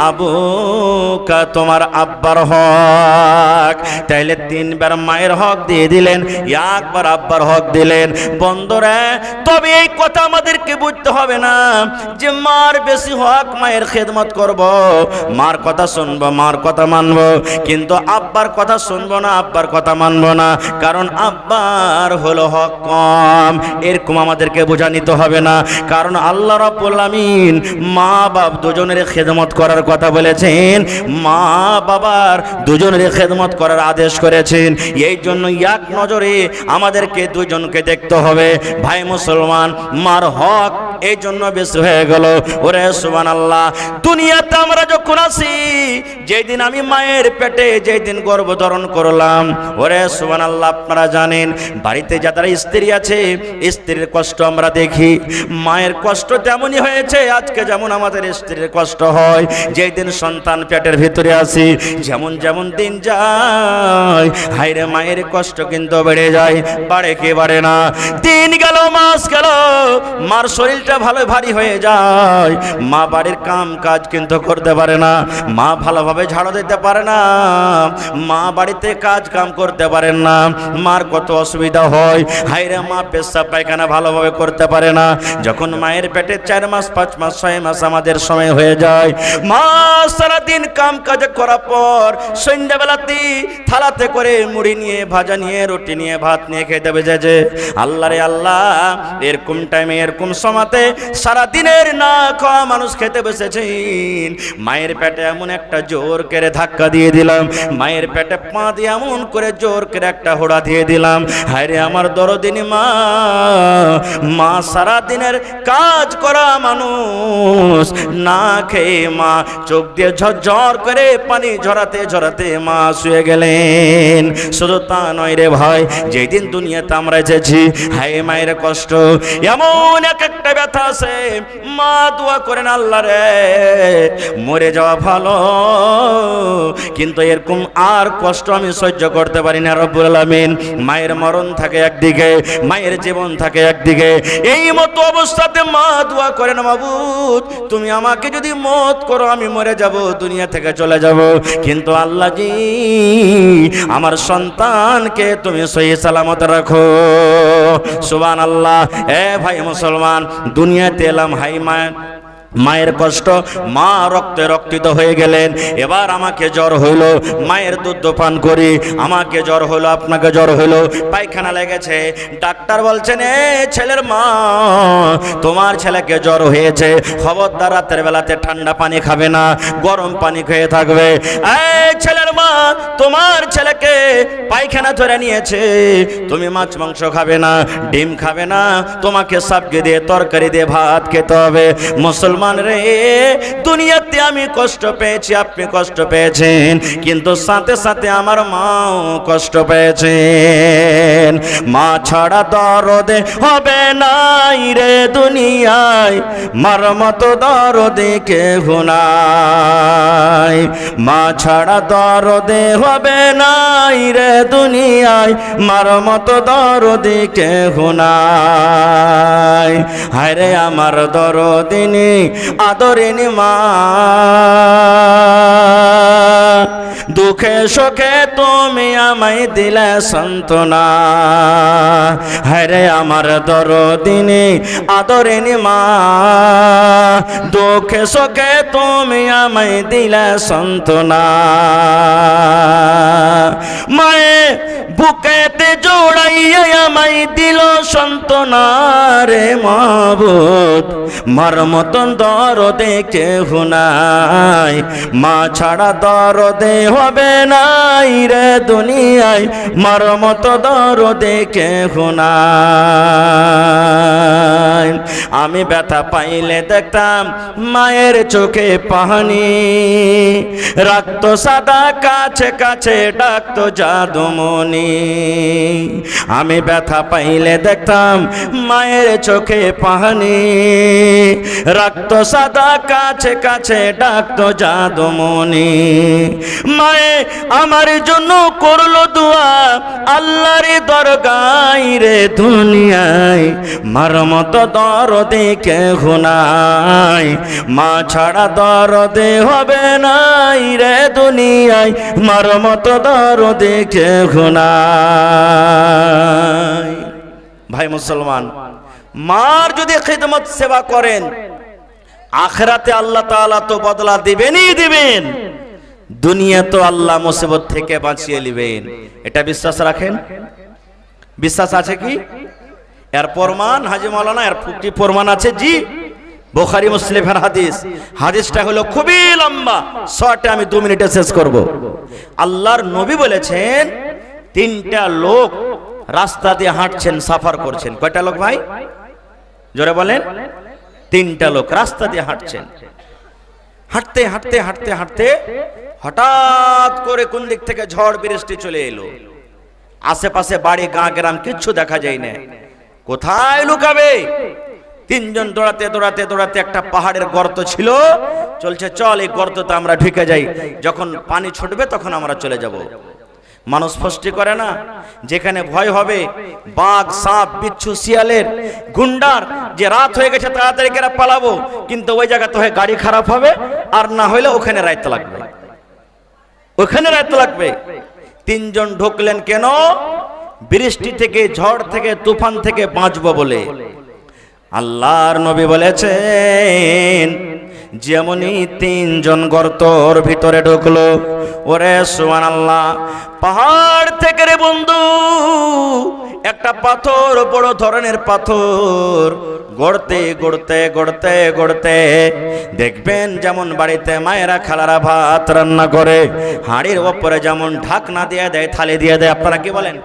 আবুকা, তোমার আব্বার হক। তাইলে তিনবার মায়ের হক দিয়ে দিলেন, একবার আব্বার হক দিলেন। বন্ধুরা, তবে এই কথা আমাদেরকে বুঝতে হবে না যে মার বেশি হক, মায়ের খেদমত করব, মার কথা শুনবো, মার কথা মানবো, কিন্তু আব্বার কথা শুনবো না, আব্বার কথা মানবো না, কারণ আব্বার হলো হক কম। এরকম আমাদেরকে বোঝা নিতে হবে না, কারণ আল্লাহ রাব্বুল আমিন মা বাপ দুজনের খেদমত করার কথা বলেছেন, মা বাবার দুজনের খেদমত করার আদেশ করেছেন। এই জন্য এক নজরে আমাদেরকে দুজনকে দেখতে হবে। ভাই মুসলমান, মার হক এই জন্য বেশি হয়ে গেল। ওরে সুবহানাল্লাহ, দুনিয়াতে আমরা যখন আসি, যেই দিন আমি মায়ের পেটে যেই দিন গর্ভধারণ করলাম, ওরে সুবহানাল্লাহ, আপনারা জানেন বাড়িতে যারা স্ত্রী আছে, স্ত্রীর কষ্ট আমরা দেখি। মায়ের কষ্ট তেমনই হয়েছে আজকে যেমন আমাদের স্ত্রীর কষ্ট হয় যেই দিন সন্তান পেটের ভিতরে আসি। যেমন যেমন দিন যায়, হায়রে মায়ের কষ্ট কিন্তু বেড়ে যায়, বাড়ে কি বাড়ে না। দিন গেল, মাস গেল, মার শরীরটা ভালো ভারী হয়ে যায়, মা বাড়ির কাম কাজ কিন্তু করতে পারে না, মা ভালোভাবে ঝাড়ু দিতে পারে না, মা বাড়িতে কাজ কাম করতে পারেন না, মার কত অসুবিধা হয়। হায়রে মা পেশাব পায়খানা ভালোভাবে করতে পারে না। যখন মায়ের পেটে 4 মাস 5 মাস 6 মাস আমাদের সময় হয়ে যায়, মা সারাদিন কাম কাজ করার পর সন্ধ্যাবেলাতে থালাতে করে মুড়ি নিয়ে, ভাজা নিয়ে, রুটি নিয়ে, ভাত নিয়ে খেতে বেজে যে আল্লাহ রে আল্লাহ, এরকম টাইমে এরকম সময়তে সারাদিনের না খাওয়া মানুষ খেতে বসেছেন। মায়ের পেটে এমন একটা জোর করে ধাক্কা দিয়ে দিলাম, মায়ের পেটে পা দিয়ে এমন করে জোর করে একটা হোড়া দিয়ে দিলাম। হায়রে আমার দরদিনী মা, মা সারাদিনের কাজ করা মানুষ, না খেয়ে মা চোখ দিয়ে ঝরঝর করে পানি ঝরাতে ঝরাতে মা শুয়ে গেলেন। শুধু তা নয় রে ভাই, যেই দিন দুনিয়াতে আমরা এসেছি, হায় মায়ের কষ্ট এমন একটা ব্যথা আছে, মা দোয়া করেন আল্লাহ রে মরে যাওয়া ভালো, কিন্তু এরকম আর কষ্ট আমি সহ্য করতে পারি না রব্বুল আলামিন। মায়ের মরণ থাকে একদিকে, মায়ের জীবন থাকে একদিকে, এই মতো অবস্থাতে মা দোয়া করেন, মাবুদ তুমি আমাকে যদি মত করো আমি মরে যাব, দুনিয়া থেকে চলে যাব, কিন্তু আল্লাহ জি আমার সন্তানকে তুমি সহি সালামত রাখো। সুবহানাল্লাহ। এ ভাই মুসলমান, দুনিয়াতে এলাম, হাই মায়ের কষ্ট, মা রক্তে রক্তিত হয়ে গেলেন। এবার আমাকে জ্বর হইল, মায়ের দুধ পান করি, আমাকে জ্বর হইল, আপনাকে জ্বর হইল, পায়খানা লেগেছে, ডাক্তার বলছেন এ ছেলের মা তোমার ছেলেকে জ্বর হয়েছে, খবরদার রাতের বেলাতে ঠান্ডা পানি খাবে না, গরম পানি খেয়ে থাকবে। এই ছেলের মা, তোমার ছেলেকে পায়খানা ধরে নিয়েছে, তুমি মাছ মাংস খাবে না, ডিম খাবে না, তোমাকে সবজি দিয়ে তরকারি দিয়ে ভাত খেতে হবে। মুসলমান রে, দুনিয়াতে আমি কষ্ট পেয়েছি, আপনি কষ্ট পেয়েছেন, কিন্তু সাথে সাথে আমার মাও কষ্ট পেয়েছেন। মা ছাড়া দরদে হবে নাই রে দুনিয়ায়, মার মতো দরদে কেহ নাই, মা ছাড়া দরদে হবে নাই রে দুনিয়ায়, মার মতো দরদে কেহ নাই। হায়রে আমার দরদিনী আদরিনী মা, দুঃখে সুখে তুমি আমায় দিলে সান্ত্বনা। হায়রে আমার দরদিনী আদরিনী মা, দুঃখে সুখে তুমি আমায় দিলে সান্ত্বনা। মায়ে বুকেতে জোড়াইয়া আমায় দিল সান্ত্বনা রে মাবুদ, মার মতন দরদে কেহ নাই, মা ছাড়া দরদে হবে নাই রে দুনিয়ায়, মার মতো দরদে কেহ নাই। আমি ব্যথা পাইলে দেখতাম মায়ের চোখে পানি, রাখতো সাদা কাছে কাছে ডাকতো জাদুমণি। আমি ব্যথা পাইলে দেখতাম মায়ের চোখে পানি, রাখতো সাদা কাছে কাছে ডাকতো জাদুমণি। মায়ে আমার জন্য করলো দোয়া আল্লাহর দরগায় রে দুনিয়ায়, মার মতো দরদে কেহ নাই, মা ছাড়া দরদে হবে নাই রে দুনিয়ায়, মার মতো দরদে কেহ নাই। ভাই মুসলমান, মার যদি খিদমত সেবা করেন আখিরাতে আল্লাহ তাআলা তো বদলা দিবেনই দিবেন, দুনিয়া তো আল্লাহ মুসিবত থেকে বাঁচিয়ে নেবেন। এটা বিশ্বাস রাখেন? বিশ্বাস আছে কি? এর প্রমাণ হাজী মাওলানা, এর কি প্রমাণ আছে? জি, বুখারী মুসলিমের হাদিস। হাদিসটা হলো খুবই লম্বা, শর্টে আমি 2 মিনিটে শেষ করব। আল্লাহর নবী বলেছেন, 3টা লোক রাস্তা দিয়ে হাঁটছেন, সাফার করছেন। কয়টা লোক ভাই? জোরে বলেন। 3টা লোক রাস্তা দিয়ে হাঁটছেন। হাঁটতে হাঁটতে হাঁটতে হাঁটতে হঠাৎ করে কোন দিক থেকে ঝড় বৃষ্টি চলে এলো। আশেপাশে বাড়ি, গাঁ গ্রাম কিচ্ছু দেখা যায় না। কোথায় লুকাবে? 3 জন দৌড়াতে দৌড়াতে দৌড়াতে একটা পাহাড়ের গর্ত ছিল, চলছে চল এই গর্ততে আমরা ঢুকে যাই, যখন পানি ছুটবে তখন আমরা চলে যাব। মানুষ ফষ্টি করে না? যেখানে ভয় হবে বাঘ, সাপ, বিচ্ছু, শিয়ালের, গুন্ডার, যে রাত হয়ে গেছে তাড়াতাড়ি করে পালাবো, কিন্তু ওই জায়গাতে হয় গাড়ি খারাপ হবে, আর না হইলে ওখানে রাইতে লাগবে, ওখানে রাইতে লাগবে। 3 জন ঢুকলেন কেন? বৃষ্টি থেকে, ঝড় থেকে, তুফান থেকে বাঁচবো বলে। আল্লাহর নবী বলেছেন, যেমনই 3 জন গর্তর ভিতরে ঢুকলো, ওরে সুবহানাল্লাহ, পাহাড় থেকে রে বন্ধু একটা পাথর, বড় ধরনের পাথর গড়তে গড়তে গড়তে গড়তে দেখবেন, যেমন বাড়িতে মায়েরা খালারা ভাত রান্না করে হাঁড়ির ওপরে যেমন ঢাকনা দিয়ে দেয়, থালি দিয়ে দেয়, আপনারা কি বলেন?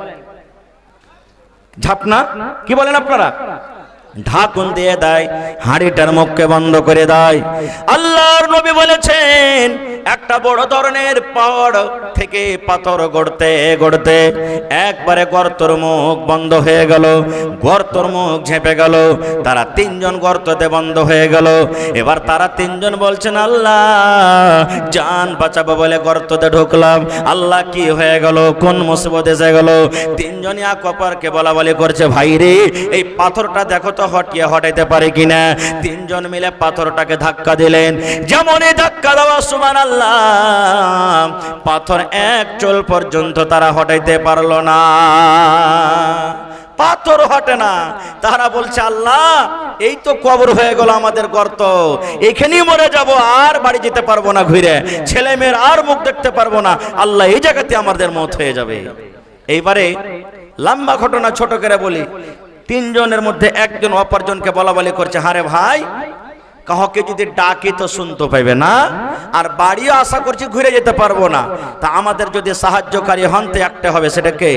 ঝাপনা কি বলেন আপনারা? ঢাকুন দিয়ে দেয়, হাঁড়িটার মুখকে বন্ধ করে দেয়। আল্লাহর নবী বলেছেন, একটা বড় ধরনের পাহাড় থেকে পাথর গড়তে গড়তে একবারে গর্তর মুখ বন্ধ হয়ে গেল, গর্তর মুখ ঝেঁপে গেল। তারা 3 জন গর্ততে বন্ধ হয়ে গেল। এবার তারা 3 জন বলছেন, আল্লাহ জান বাঁচাবো বলে গর্ততে ঢুকলাম, আল্লাহ কি হয়ে গেল, কোন মুসিবত এসে গেল? 3 জনই এক অপরকে বলা বলি করছে, ভাই রে এই পাথরটা দেখো তো হটাইতে পারে কিনা। 3 জন মিলে পাথরটাকে ধাক্কা দিলেন। যেমনই ধাক্কা দেওয়া, সুবহানাল্লাহ, পাথর 1 চুল পর্যন্ত তারা হটাইতে পারলো না, পাথর হটে না। তারা বলছে, আল্লাহ এই তো কবর হয়ে গেল আমাদের গর্ত, এখানেই মরে যাব, আর বাড়ি যেতে পারবো না, ঘুরে ছেলে মেয়ের আর মুখ দেখতে পারবো না, আল্লাহ এই জায়গাতে আমাদের মত হয়ে যাবে। এইবারে লম্বা ঘটনা ছোট করে বলি, 3 জনের মধ্যে একজন অপরজনকে বলা বলি করছে, হারে ভাই কাহকে যদি ডাকি তো শুনতে পাইবে না, আর বাড়িও আশা করছি ঘুরে যেতে পারবো না, তা আমাদের যদি সাহায্যকারী হন তো একটা হবে, সেটা কে?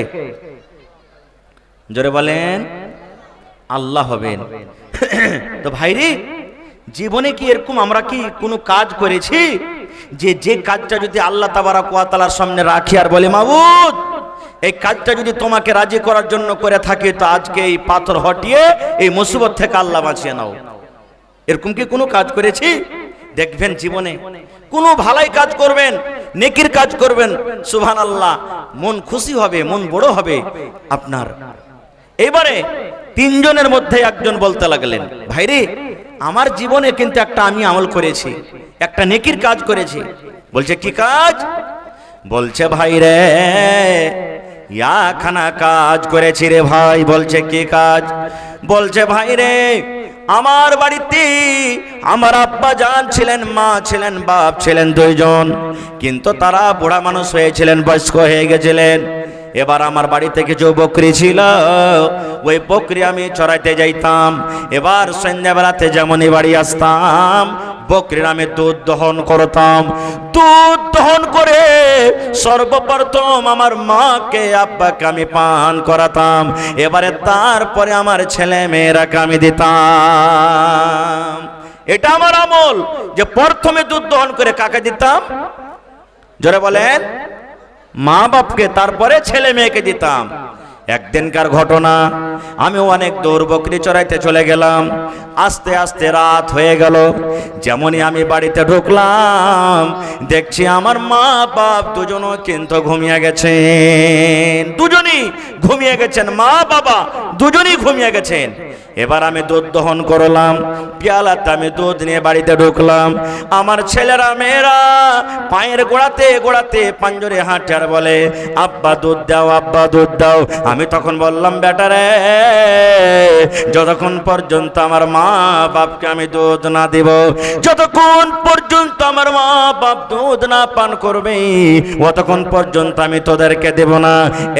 জোরে বলেন। আল্লাহ হবেন। তো ভাইরে, জীবনে কি এরকম আমরা কি কোনো কাজ করেছি যে কাজটা যদি আল্লাহ তাবারক ওয়া তাআলার সামনে রাখি আর বলি, মাবুদ এই কাজটা যদি তোমাকে রাজি করার জন্য করে থাকি, তো আজকে এই পাথর হটিয়ে এই মুসিবত থেকে আল্লাহ বাঁচিয়ে নাও? এরকম কি কোনো কাজ করেছি? দেখবেন জীবনে কোনো ভালাই কাজ করবেন, নেকির কাজ করবেন, সুবহানাল্লাহ, মন খুশি হবে, মন বড় হবে আপনার। এবারে 3 জনের মধ্যে একজন বলতে লাগলেন, ভাইরে আমার জীবনে কিন্তু একটা আমি আমল করেছি, একটা নেকির কাজ করেছি। বলছে, কি কাজ? বলছে, ভাই রে খানা কাজ করেছি রে ভাই। বলছে, কি কাজ? বলছে, ভাই রে আমার বাড়িতে আমার আব্বা জান ছিলেন, মা ছিলেন, বাপ ছিলেন 2 জন, কিন্তু তারা বুড়া মানুষ হয়েছিলেন, বয়স্ক হয়ে গেছিলেন। এবার আমার বাড়িতে কিছু বকরি ছিল, ওই বকরি আমি চড়াইতে যাইতাম। এবার সন্ধ্যাবেলাতে যেমনই বাড়ি আসতাম, বকরির আমি দুধ দহন করতাম। দুধ দহন করে সর্বপ্রথম আমার মাকে আব্বাকে আমি পান করাতাম, এবারে তারপরে আমার ছেলে মেয়েরাকে আমি দিতাম। এটা আমার আমল, যে প্রথমে দুধ দহন করে কাকে দিতাম? জোরে বলেন। মা বাপকে, তারপরে ছেলে মেয়েকে দিতাম। একদিনকার ঘটনা, আমি অনেক দূর বকরি চড়াইতে চলে গেলাম। আস্তে আস্তে রাত হয়ে গেল। যেমনই আমি বাড়িতে ঢুকলাম, দেখছি আমার মা বাপ দুজনও কিন্তু ঘুমিয়ে গেছেন। দুজনই ঘুমিয়ে গেছেন, মা বাবা দুজনই ঘুমিয়ে গেছেন। এবার আমি দুধ দহন করলাম, পেয়ালাতে আমি দুধ নিয়ে বাড়িতে ঢুকলাম। আমার ছেলেরা মেয়েরা পায়ের গোড়াতে গোড়াতে পাঞ্জরে হাঁটে আর বলে, আব্বা দুধ দাও, আব্বা দুধ দাও। আমি তখন বললাম, বেটা রে, যতক্ষণ পর্যন্ত আমার মা বাপকে আমি দুধ না দিব, যতক্ষণ পর্যন্ত আমার মা বাপ দুধ না পান করবে, অতক্ষণ পর্যন্ত আমি তোদেরকে দেব না।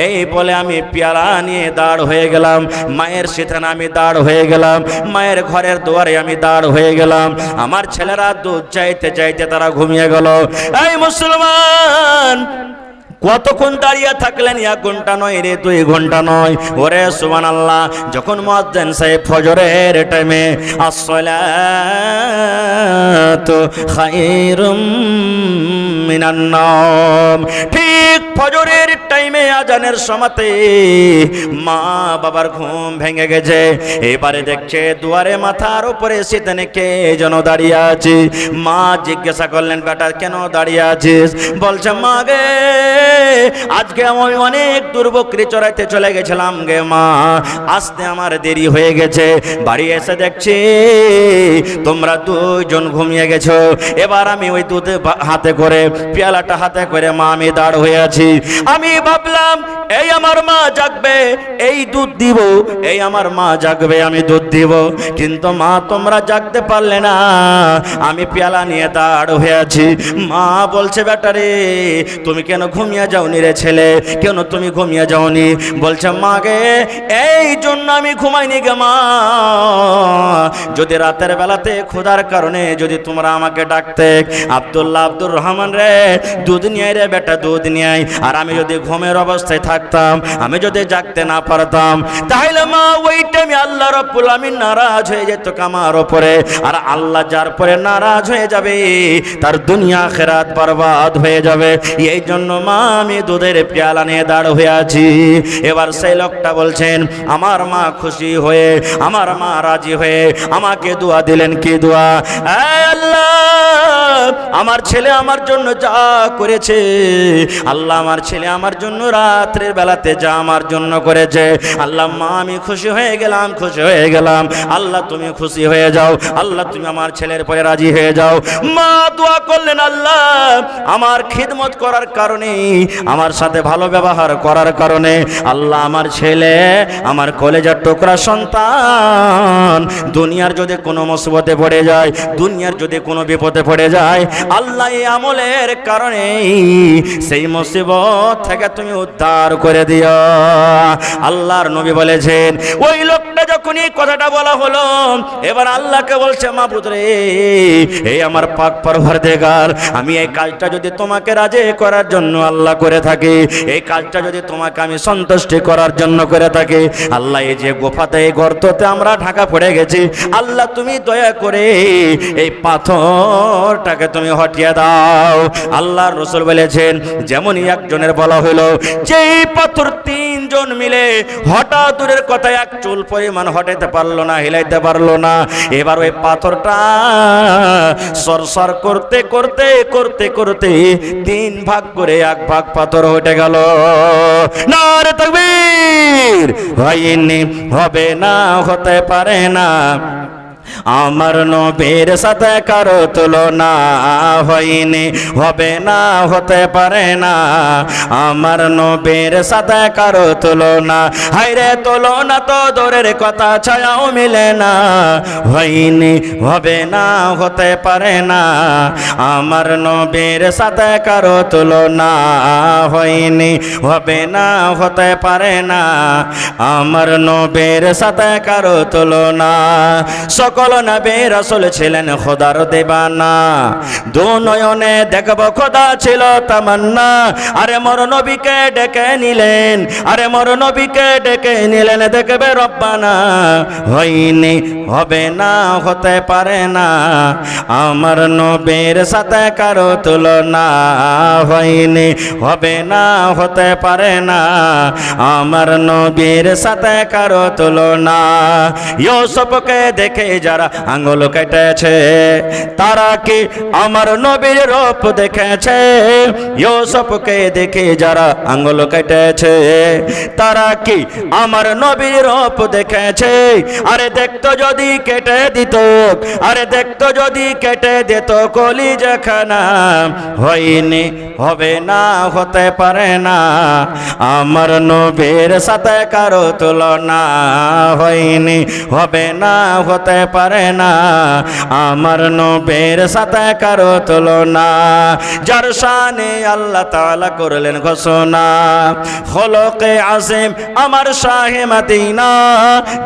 এই বলে আমি পেয়ালা নিয়ে দাঁড় হয়ে গেলাম। মায়ের সিথানে আমি দাঁড় হয়ে গেলাম, মায়ের ঘরের দুয়ারে আমি দাঁড় হয়ে গেলাম। আমার ছেলেরা দুধ চাইতে চাইতে তারা ঘুমিয়ে গেল। এই মুসলমান, কতক্ষণ দাঁড়িয়ে থাকলেন? 1 ঘন্টা নয় রে, 2 ঘন্টা নয়। ওরে সুবহানাল্লাহ, যখন মুয়াজ্জিন সাহেব ফজরের টাইমে আসসালাতু খায়রুম মিনান নাওম, ঠিক ফজরের টাইমে আজানের সময়তে মা বাবার ঘুম ভেঙে গেছে। এবারে দেখছে দুয়ারে মাথার উপরে সিতানে কে যেন দাঁড়িয়ে আছে। মা জিজ্ঞাসা করলেন, বেটা কেন দাঁড়িয়ে আছিস? বলছে, মা গে, আজকে আমি অনেক দূর বকরি চড়াইতে চলে গেছিলাম গে মা, আসতে আমার দেরি হয়ে গেছে। বাড়ি এসে দেখছি তোমরা দুজন ঘুমিয়ে গেছো। এবার আমি ওই দুধ হাতে করে, পেয়ালাটা হাতে করে মা আমি দাঁড় হয়ে আছি। আমি ভাবলাম এই আমার মা জাগবে, এই দুধ দিব, এই আমার মা জাগবে, আমি দুধ দিব। কিন্তু মা তোমরা জাগতে পারলে না, আমি পেয়ালা নিয়ে দাঁড় হয়ে আছি। মা বলছে, বেটা রে, তুমি কেন ঘুমিয়ে যাওনি রে ছেলে, কেন তুমি ঘুমিয়ে যাওনি? বলছে, মা গে, এই জন্য আমি ঘুমাইনি গে মা, যদি রাতের বেলাতে ক্ষুধার কারণে যদি তোমরা আমাকে ডাকতে, আব্দুল্লাহ, আব্দুর রহমান রে, দুধ নিয়ে রে বেটা, দুধ নিয়ে, আর আমি যদি ঘুমের অবস্থায় থাকতাম, আমি যদি জাগতে না পারতাম, তাহলে মা ওই টাইমে আল্লাহ রাব্বুল আমিন নারাজ হয়ে যেত আমার উপরে। আর আল্লাহ যার পরে নারাজ হয়ে যাবে, তার দুনিয়া আখিরাত বরবাদ হয়ে যাবে। এই জন্য মা আমি দুধের পেয়ালা নিয়ে দাঁড় হয়ে আছি। এবার সেই লোকটা বলছেন, আমার মা খুশি হয়ে, আমার মা রাজি হয়ে আমাকে দোয়া দিলেন। কি দোয়া? আল্লাহ, আমার ছেলে আমার জন্য যা করেছে, আল্লাহ আমার ছেলে আমার জন্য রাত্রের বেলাতে যা আমার জন্য করেছে, আল্লাহ মা আমি খুশি হয়ে গেলাম, খুশি হয়ে গেলাম। আল্লাহ তুমি খুশি হয়ে যাও, আল্লাহ তুমি আমার ছেলের পরে রাজি হয়ে যাও। মা দোয়া করলেন, আল্লাহ আমার খিদমত করার কারণে, আমার সাথে ভালো ব্যবহার করার কারণে, আল্লাহ আমার ছেলে, আমার কলেজার টুকরা সন্তান, দুনিয়ার যদি কোনো মুসিবতে পড়ে যায়, দুনিয়ার যদি কোনো বিপদে পড়ে যায়, আল্লাহ এই আমলের কারণে সেই মুসিবত থেকে তুমি উদ্ধার করে দিও। আল্লাহর নবী বলেছেন, ওই লোকটা যখন এই কথাটা বলা হলো, এবার আল্লাহকে বলছে, মাবুদ রে, এই আমার পাক পরওয়ারদিগার, আমি এই কাজটা যদি তোমাকে রাজি করার জন্য আল্লাহ করে থাকি, এই কাজটা যদি তোমাকে আমি সন্তুষ্টি করার জন্য করে থাকি, আল্লাহ এই যে গোফাতে, এই গর্ততে আমরা ঢাকা পড়ে গেছি, আল্লাহ তুমি দয়া করে এই পাথরটাকে তুমি হটিয়ে দাও। আল্লাহর রাসূল বলেছেন, যেমনই একজনের বলা হলো, যেই পাথর 3 জন মিলে হঠাৎ দূরের কথা 1 চুল পরিমাণ হটাইতে পারলো না, হিলাইতে পারলো না। এবার ওই পাথরটা সরসর করতে করতে করতে করতে 3 ভাগ করে 1 ভাগ পাথর হয়ে গেল। নারে তাকবীর! হয়নি, হবে না, হতে পারে না, আমার নবীর সাথে কারো তুলনা হয়নি, হবে না, হতে পারে না, আমার নবীর সাথে কারো তুলনা। হায়রে তুলনা তো দূরের কথা, ছায়াও মিলে না, হয়নি, হবে না, হতে পারে না, আমার নবীর সাথে কারো তুলনা হয়নি, হবে না, হতে পারে না, আমার নবীর সাথে কারো তুলনা। সকল সকল নবী রাসূল ছিলেন খোদার দেবানা, দু নয়নে দেখব খোদা ছিল তামান্না। আরে মোর নবীকে ডেকে নিলেন, আরে মোর নবীকে ডেকে নিলেন, দেখবে রব্বানা। হয়নি, হবে না, হতে পারে না, আমার নবীর সাথে কারো তুলনা। হয়নি, হবে না, হতে পারে না, আমার নবীর সাথে কারো তুলনা। ইউসুফকে দেখে যারা আঙ্গুল কেটেছে, তারা কি আমার নবীর রূপ দেখেছে? ইউসুফকে দেখে যারা আঙ্গুল কেটেছে, তারা কি আমার নবীর রূপ দেখেছে? আরে দেখতো যদি কেটে দিত, আরে দেখতো যদি কেটে দিত কলিজাখানা। হয়নি, হবে না, হতে পারে না, আমার নবীর সাথে কারো তুলনা। হয়নি, হবে না, হতে পারে না, আমার নবীর সাথে কারো তুলনা। যার শানে আল্লাহ তাআলা করলেন ঘোষণা, খলকে আযীম আমার শাহে মদিনা।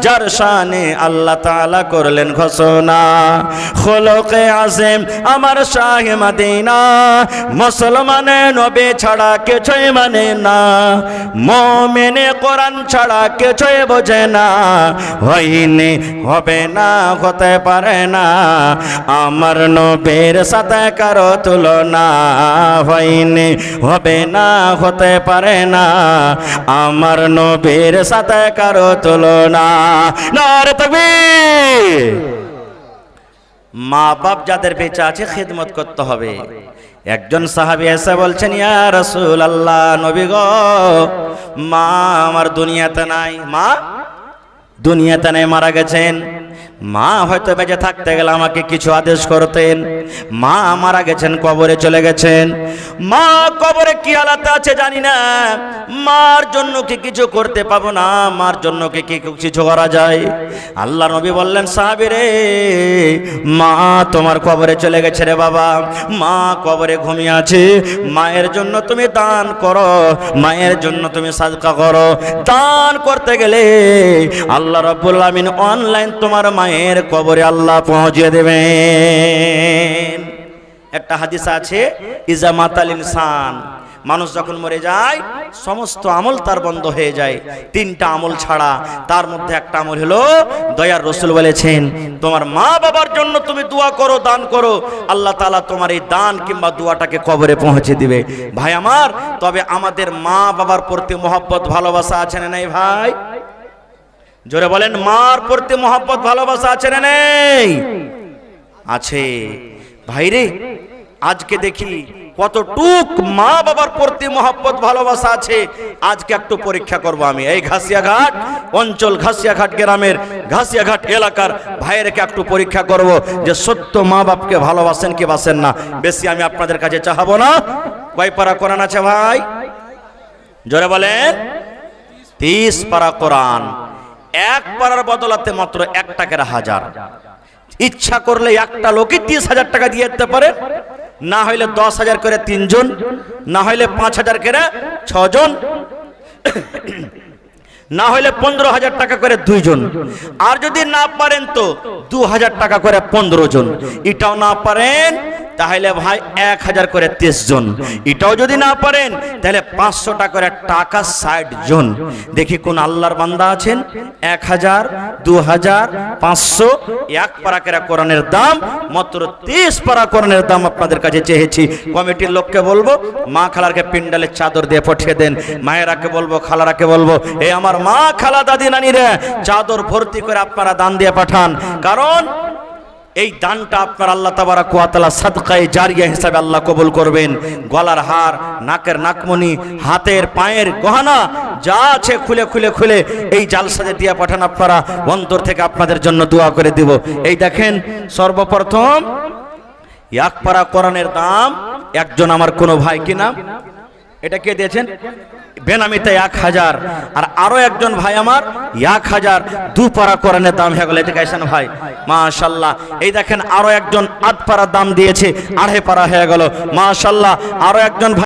যার শানে আল্লাহ তাআলা করলেন ঘোষণা, খলকে আযীম আমার শাহে মদিনা। মুসলমানে নবী ছাড়া কিছুই মানে না, মুমিনে কোরআন ছাড়া কিছুই বোঝে না। হয়নি, হবে না, হতে পারে না, আমার নবীর সাথে কারো তুলনা। হয়নি, হবে না, হতে পারে না, আমার নবীর সাথে কারো তুলনা। নারে তাকবীর। মা বাপ যাদের বেঁচে আছে খিদমত করতে হবে। একজন সাহাবী এসে বলছেন, ইয়া রাসূলুল্লাহ, নবী গো, মা আমার দুনিয়াতে নাই। মা দুনিয়াতে নাই, মারা গেছেন। মা হয়তো বেঁচে থাকতে গেলে আমাকে কিছু আদেশ করতেন। মা মারা গেছেন, কবরে চলে গেছেন। মা কবরে কি হালাতে আছে জানি না, মার জন্য কি কিছু করতে পাবো না, মার জন্য কি কিছু করা যায়? আল্লাহ নবী বললেন, সাহাবী রে, মা তোমার কবরে চলে গেছে রে বাবা, মা কবরে ঘুমিয়ে আছে। মায়ের জন্য তুমি দান করো, মায়ের জন্য তুমি সাদকা করো। দান করতে গেলে আল্লাহ রাব্বুল আমিন অনলাইন তোমার মায়ের কবরে আল্লাহ পৌঁছে দেবেন। একটা হাদিস আছে, ইজা মাতাল ইনসান, মানুষ যখন মরে যায় সমস্ত আমল তার বন্ধ হয়ে যায়, তিনটা আমল ছাড়া। তার মধ্যে একটা আমল হলো, দয়ার রাসূল বলেছেন, তোমার মা বাবার জন্য তুমি দোয়া করো, দান করো, আল্লাহ তাআলা তোমার এই দান কিংবা দোয়াটাকে কবরে পৌঁছে দিবে। ভাই আমার, তবে আমাদের মা বাবার প্রতি মহব্বত ভালোবাসা আছে না নাই ভাই? জোরে বলেন, মার প্রতি মহব্বত ভালোবাসা আছে না নেই? আছে। ভাইরে, আজকে দেখি কতটুক মা বাবার প্রতি মহব্বত ভালোবাসা আছে। আজকে একটু পরীক্ষা করব আমি। এই ঘাসিয়াঘাট অঞ্চল, ঘাসিয়াঘাট গ্রামের, ঘাসিয়াঘাট এলাকার ভাইয়েরকে একটু পরীক্ষা করব যে সত্য মা বাপকে ভালোবাসেন কি বাসেন না। বেশি আমি আপনাদের কাছে চাহাবো না। কয় পারা কোরআন আছে ভাই? জোরে বলেন। 30 পারা কোরআন। এক পারার বদলাতে মাত্র 1 টাকার 1000। ইচ্ছা করলে একটা লোকই 30,000 টাকা দিয়ে দিতে পারে, না হইলে 10,000 করে 3 জন, না হইলে 5,000 করে 6 জন, না হইলে 15,000 টাকা করে 2 জন। আর যদি না পারেন তো 2,000 টাকা করে 15 জন। এটাও না পারেন তাহলে ভাই 1,000 করে 30 জন। এটাও যদি না পারেন তাহলে 500 টাকা করে টাকা 60 জন। দেখি কোন আল্লাহর বান্দা আছেন 1,000, 2,000, 500। এক পারা করে কোরআনের দাম মাত্র 30 পারা কোরআনের দাম আপনাদের কাছে চেয়েছি। কমিটির লোককে বলবো, মা খালারকে পিন্ডালের চাদর দিয়ে পাঠিয়ে দেন। মায়েরাকে বলবো, খালারাকে বলবো, এই আমার মা খালা দাদি নানিরা চাদর ভর্তি করে আপনারা দান দিয়ে পাঠান। কারণ এই দানটা আপনার আল্লাহ তাবারাক ওয়া তাআলা সাদকায়ে জারিয়া হিসাবে আল্লাহ কবুল করবেন। গলার হার, নাকের নাকমণি, হাতের পায়ের গহনা যা আছে খুলে খুলে খুলে এই জালসাতে দিয়ে পাঠান। আপনারা অন্তর থেকে আপনাদের জন্য দোয়া করে দিব। এই দেখেন, সর্বপ্রথম এক পারা কোরআনের দাম একজন আমার কোনো ভাই কি নাম, এটা কে দিয়েছেন? বেনামিতে 1,000। আর আরো একজন ভাই আমার 1,000 2 পারা কোরআনের দাম হয়ে গেল। এটা গাইছেন ভাই, মাশাআল্লাহ। এই দেখেন, আরো একজন 8 পারা দাম দিয়েছে, 2.5 পারা হয়ে গেল, মাশাআল্লাহ। আরো একজন